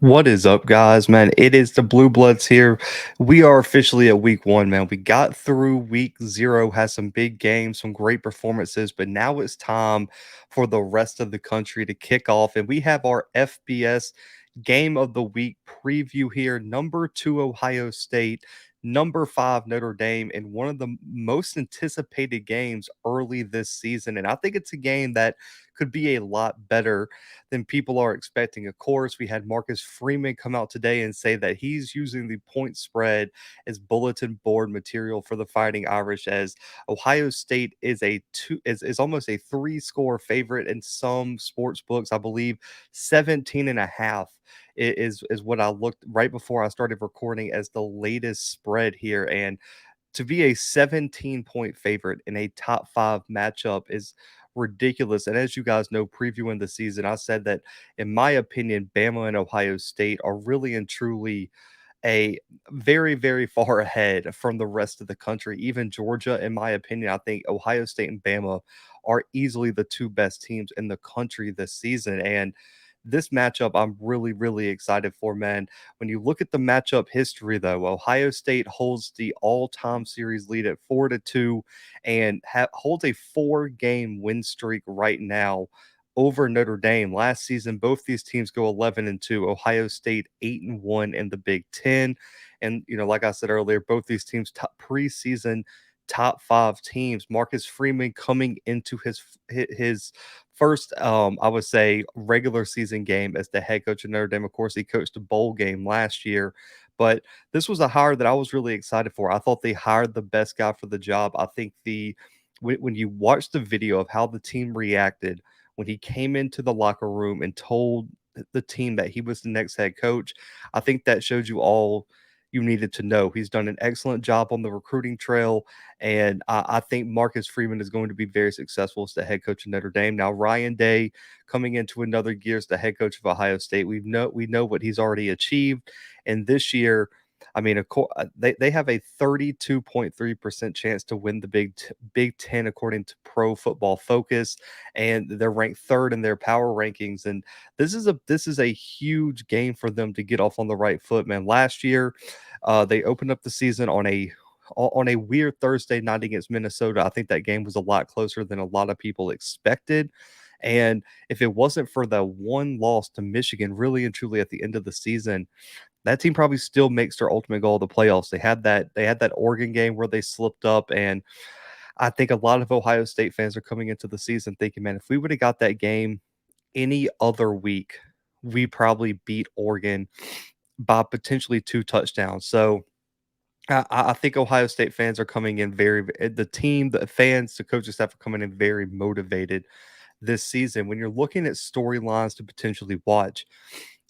What is up, guys? Man, it is the Bluebloods here. We are officially at week one, man. We got through week zero, had some big games, some great performances, but now it's time for the rest of the country to kick off. And we have our FBS game of the week preview here. Number two, Ohio State. Number five, Notre Dame, and one of the most anticipated games early this season. And I think it's a game that could be a lot better than people are expecting. Of course, we had Marcus Freeman come out today and say that he's using the point spread as bulletin board material for the Fighting Irish, as Ohio State is is almost a three-score favorite in some sports books. I believe 17 and a half is what I looked right before I started recording as the latest spread here. And to be a 17-point favorite in a top five matchup is ridiculous. And as you guys know, previewing the season, I said that, in my opinion, Bama and Ohio State are really and truly a very, very far ahead from the rest of the country. Even Georgia, in my opinion, I think Ohio State and Bama are easily the two best teams in the country this season. And this matchup, I'm really, really excited for, man. When you look at the matchup history, though, Ohio State holds the all-time series lead at 4-2 and holds a four-game win streak right now over Notre Dame. Last season, both these teams go 11-2. Ohio State 8-1 in the Big Ten, and like I said earlier, both these teams top preseason top five teams. Marcus Freeman coming into his first, I would say, regular season game as the head coach of Notre Dame. Of course, he coached a bowl game last year, but this was a hire that I was really excited for. I thought they hired the best guy for the job. I think when you watch the video of how the team reacted when he came into the locker room and told the team that he was the next head coach, I think that showed you all you needed to know. He's done an excellent job on the recruiting trail, and I think Marcus Freeman is going to be very successful as the head coach of Notre Dame. Now, Ryan Day coming into another year as the head coach of Ohio State, we know what he's already achieved, and this year, I mean, of course, they have a 32.3% chance to win the Big Ten according to Pro Football Focus, and they're ranked third in their power rankings. And this is a huge game for them to get off on the right foot, man. Last year, they opened up the season on a weird Thursday night against Minnesota. I think that game was a lot closer than a lot of people expected. And if it wasn't for the one loss to Michigan, really and truly at the end of the season, that team probably still makes their ultimate goal of the playoffs. They had that Oregon game where they slipped up, and I think a lot of Ohio State fans are coming into the season thinking, man, if we would have got that game any other week, we probably beat Oregon by potentially two touchdowns. So I think Ohio State fans are coming in the team, the fans, the coaching staff are coming in very motivated this season. When you're looking at storylines to potentially watch,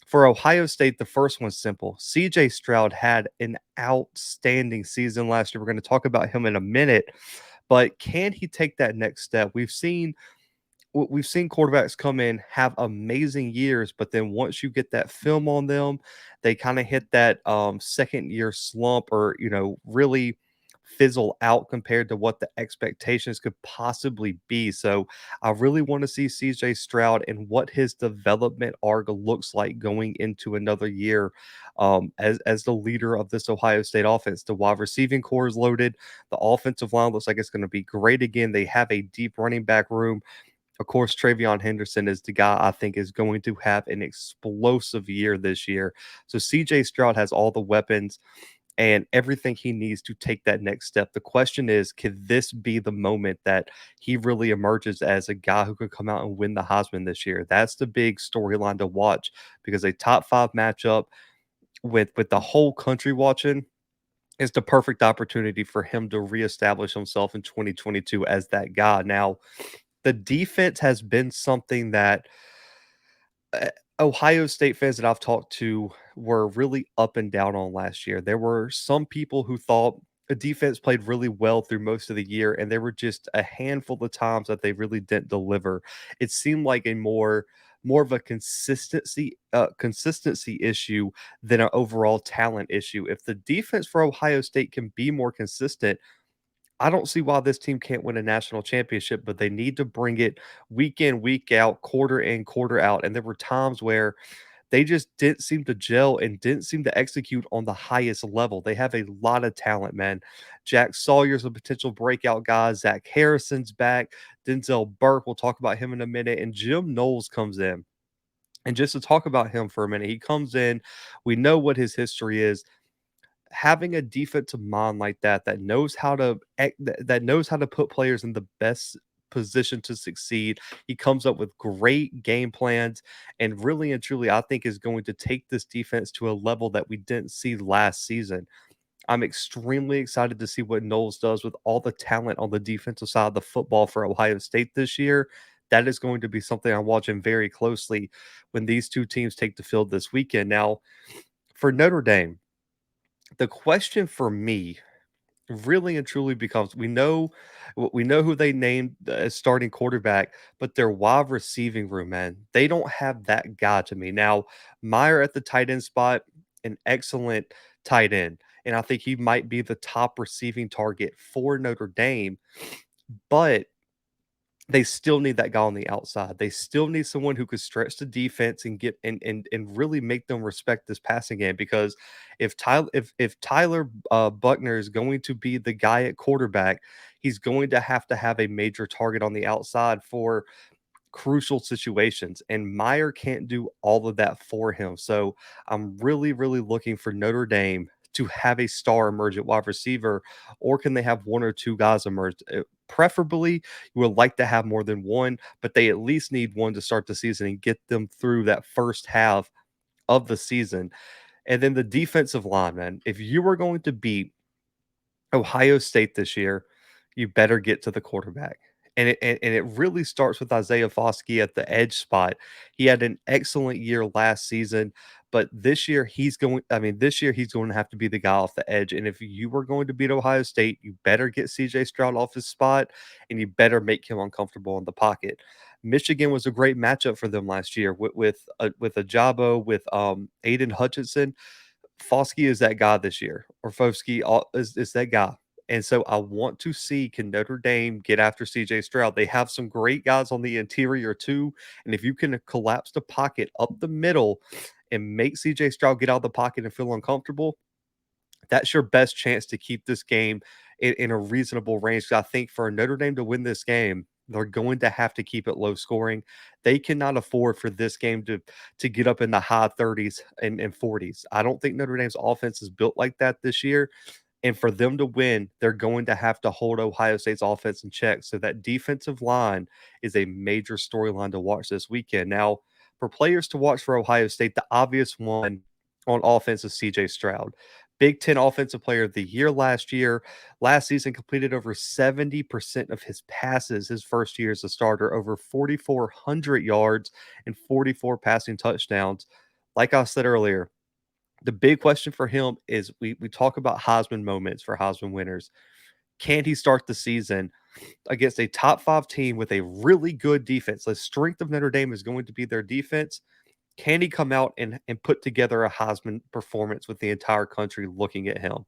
for Ohio State, the first one's simple. CJ Stroud had an outstanding season last year. We're going to talk about him in a minute, but can he take that next step? We've seen quarterbacks come in, have amazing years, but then once you get that film on them, they kind of hit that second year slump, or really fizzle out compared to what the expectations could possibly be. So I really want to see CJ Stroud and what his development arc looks like going into another year, as the leader of this Ohio State offense. The wide receiving core is loaded. The offensive line looks like it's going to be great again. They have a deep running back room. Of course, Travion Henderson is the guy I think is going to have an explosive year this year. So CJ Stroud has all the weapons and everything he needs to take that next step. The question is, could this be the moment that he really emerges as a guy who could come out and win the Heisman this year? That's the big storyline to watch, because a top five matchup with the whole country watching is the perfect opportunity for him to reestablish himself in 2022 as that guy. Now, the defense has been something that uh, Ohio State fans that I've talked to were really up and down on last year. There were some people who thought the defense played really well through most of the year, and there were just a handful of times that they really didn't deliver. It seemed like a more of a consistency issue than an overall talent issue. If the defense for Ohio State can be more consistent, I don't see why this team can't win a national championship, but they need to bring it week in, week out, quarter in, quarter out. And there were times where They just didn't seem to gel and didn't seem to execute on the highest level. They have a lot of talent, man. Jack Sawyer's a potential breakout guy. Zach Harrison's back. Denzel Burke, we'll talk about him in a minute. And Jim Knowles comes in. And just to talk about him for a minute, he comes in. We know what his history is. Having a defensive mind like that, that knows how to that knows how to put players in the best position to succeed. He comes up with great game plans, and really and truly, I think is going to take this defense to a level that we didn't see last season. I'm extremely excited to see what Knowles does with all the talent on the defensive side of the football for Ohio State this year. That is going to be something I'm watching very closely when these two teams take the field this weekend. Now, for Notre Dame, the question for me really and truly becomes we know who they named as starting quarterback, but their wide receiving room, man, they don't have that guy to me. Now, Meyer at the tight end spot, an excellent tight end, and I think he might be the top receiving target for Notre Dame, but they still need that guy on the outside. They still need someone who could stretch the defense and get and really make them respect this passing game. Because if Tyler Buckner is going to be the guy at quarterback, he's going to have a major target on the outside for crucial situations, and Meyer can't do all of that for him. So I'm really, really looking for Notre Dame to have a star emerge at wide receiver, or can they have one or two guys emerge? Preferably, you would like to have more than one, but they at least need one to start the season and get them through that first half of the season. And then the defensive line, man, if you were going to beat Ohio State this year, you better get to the quarterback. And it really starts with Isaiah Foskey at the edge spot. He had an excellent year last season, but this year he's going to have to be the guy off the edge. And if you were going to beat Ohio State, you better get CJ Stroud off his spot and you better make him uncomfortable in the pocket. Michigan was a great matchup for them last year with Ajabo, with Aiden Hutchinson. Foskey is that guy this year, or is that guy. And so I want to see, can Notre Dame get after CJ Stroud? They have some great guys on the interior too. And if you can collapse the pocket up the middle and make CJ Stroud get out of the pocket and feel uncomfortable, that's your best chance to keep this game in a reasonable range. 'Cause I think for Notre Dame to win this game, they're going to have to keep it low scoring. They cannot afford for this game to get up in the high 30s and 40s. I don't think Notre Dame's offense is built like that this year. And for them to win, they're going to have to hold Ohio State's offense in check. So that defensive line is a major storyline to watch this weekend. Now, for players to watch for Ohio State, the obvious one on offense is CJ Stroud. Big Ten Offensive Player of the Year last year. Last season, completed over 70% of his passes his first year as a starter, over 4,400 yards and 44 passing touchdowns. Like I said earlier, the big question for him is we talk about Heisman moments for Heisman winners. Can he start the season against a top five team with a really good defense? The strength of Notre Dame is going to be their defense. Can he come out and put together a Heisman performance with the entire country looking at him?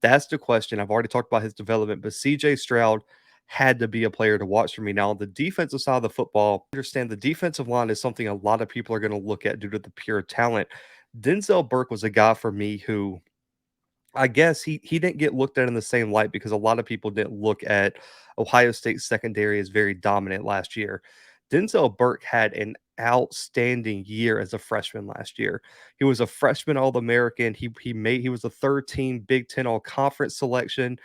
That's the question. I've already talked about his development, but CJ Stroud had to be a player to watch for me. Now, on the defensive side of the football, I understand the defensive line is something a lot of people are going to look at due to the pure talent. Denzel Burke was a guy for me who I guess he didn't get looked at in the same light because a lot of people didn't look at Ohio State's secondary as very dominant last year. Denzel Burke had an outstanding year as a freshman last year. He was a freshman All-American. He was a third team Big Ten All Conference selection,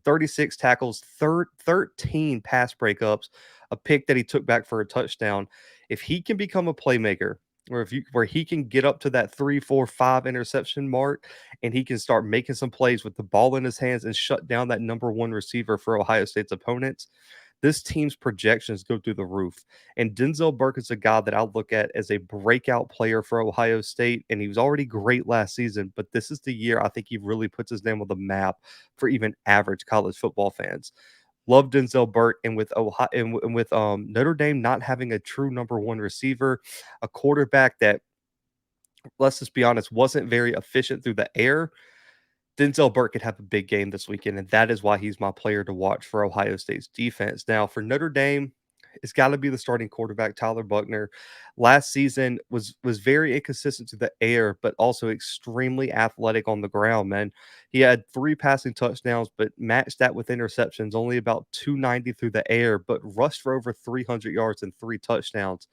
36 tackles, 13 pass breakups, a pick that he took back for a touchdown. If he can become a playmaker, where he can get up to that 3, 4, 5 interception mark and he can start making some plays with the ball in his hands and shut down that number one receiver for Ohio State's opponents, this team's projections go through the roof. And Denzel Burke is a guy that I look at as a breakout player for Ohio State. And he was already great last season, but this is the year I think he really puts his name on the map for even average college football fans. Love Denzel Burke, and with Ohio and with Notre Dame not having a true number one receiver, a quarterback that, let's just be honest, wasn't very efficient through the air. Denzel Burke could have a big game this weekend, and that is why he's my player to watch for Ohio State's defense. Now, for Notre Dame, it's got to be the starting quarterback, Tyler Buckner. Last season was very inconsistent to the air, but also extremely athletic on the ground, man. He had 3 passing touchdowns, but matched that with interceptions, only about 290 through the air, but rushed for over 300 yards and 3 touchdowns.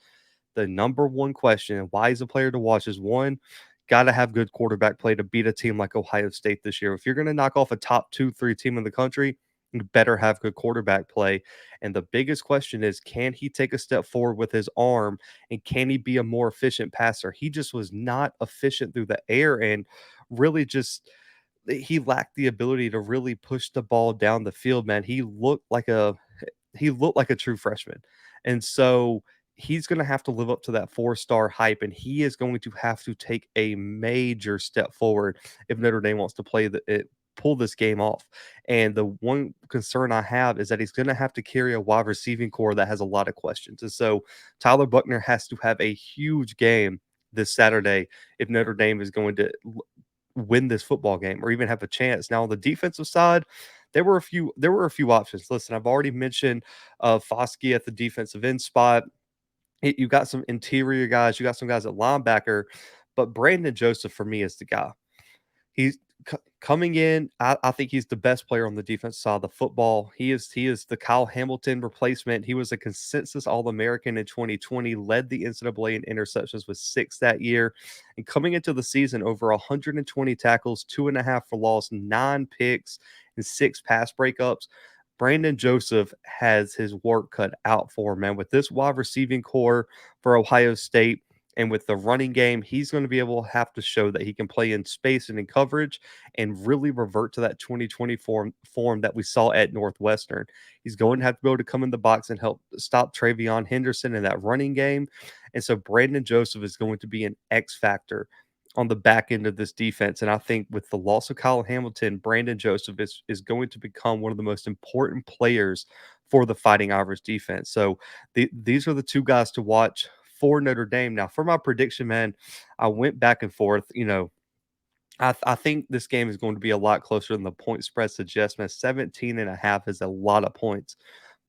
The number one question, and why he's a player to watch, is one, got to have good quarterback play to beat a team like Ohio State this year. If you're going to knock off a top 2, 3 team in the country, you better have good quarterback play. And the biggest question is, can he take a step forward with his arm, and can he be a more efficient passer? He just was not efficient through the air, and really just he lacked the ability to really push the ball down the field, man. He looked like a true freshman. And so he's going to have to live up to that 4-star hype, and he is going to have to take a major step forward if Notre Dame wants to pull this game off. And the one concern I have is that he's going to have to carry a wide receiving core that has a lot of questions. And so Tyler Buckner has to have a huge game this Saturday if Notre Dame is going to win this football game or even have a chance. Now on the defensive side, there were a few options. Listen, I've already mentioned Foskey at the defensive end spot. You got some interior guys, you got some guys at linebacker, but Brandon Joseph for me is the guy. He's coming in. I think he's the best player on the defense side of the football. He is the Kyle Hamilton replacement. He was a consensus All-American in 2020, led the NCAA in interceptions with 6 that year. And coming into the season, over 120 tackles, 2.5 for loss, 9 picks, and 6 pass breakups. Brandon Joseph has his work cut out for him, man. With this wide receiving core for Ohio State, and with the running game, he's going to be able to have to show that he can play in space and in coverage and really revert to that 2020 form that we saw at Northwestern. He's going to have to be able to come in the box and help stop Travion Henderson in that running game. And so Brandon Joseph is going to be an X factor on the back end of this defense. And I think with the loss of Kyle Hamilton, Brandon Joseph is going to become one of the most important players for the Fighting Irish defense. So these are the two guys to watch for Notre Dame. Now, for my prediction, man, I went back and forth. I think this game is going to be a lot closer than the point spread suggests. Man, 17.5 is a lot of points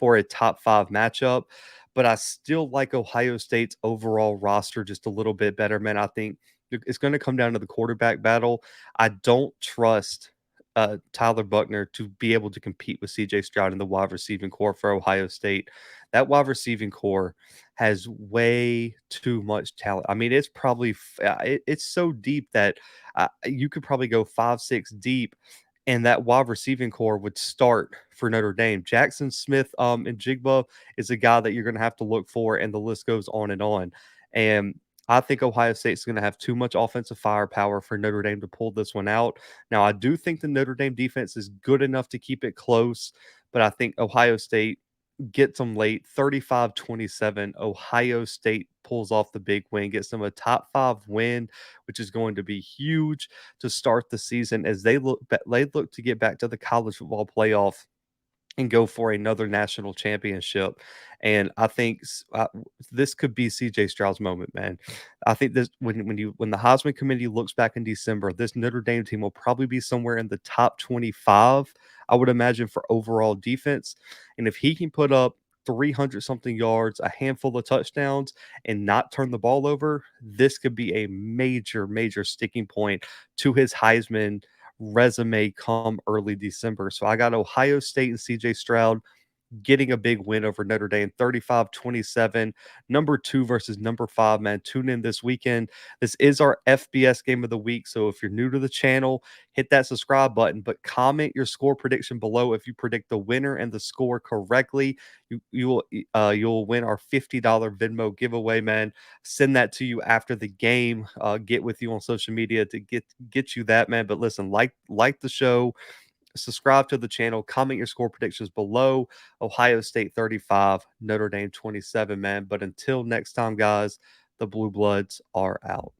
for a top 5 matchup, but I still like Ohio State's overall roster just a little bit better, man. I think it's going to come down to the quarterback battle. I don't trust Tyler Buckner to be able to compete with CJ Stroud in the wide receiving core for Ohio State. That wide receiving core has way too much talent. I mean, it's probably it's so deep that you could probably go 5, 6 deep, and that wide receiving core would start for Notre Dame. Jackson Smith and Jigba is a guy that you're going to have to look for, and the list goes on and on. And I think Ohio State's going to have too much offensive firepower for Notre Dame to pull this one out. Now, I do think the Notre Dame defense is good enough to keep it close, but I think Ohio State gets them late 35-27. Ohio State pulls off the big win, gets them a top 5 win, which is going to be huge to start the season as they look to get back to the college football playoff and go for another national championship. And I think this could be CJ Stroud's moment, man. I think this when the Heisman Committee looks back in December, this Notre Dame team will probably be somewhere in the top 25, I would imagine, for overall defense. And if he can put up 300 something yards, a handful of touchdowns, and not turn the ball over, this could be a major, major sticking point to his Heisman resume come early December. So I got Ohio State and CJ Stroud getting a big win over Notre Dame 35-27. Number 2 versus number 5, man. Tune in this weekend. This is our FBS game of the week. So if you're new to the channel, hit that subscribe button, but comment your score prediction below. If you predict the winner and the score correctly, you'll win our $50 Venmo giveaway, man. Send that to you after the game. Get with you on social media to get you that, man. But listen, like the show, subscribe to the channel, comment your score predictions below. Ohio State 35, Notre Dame 27, man. But until next time, guys, the Blue Bloods are out.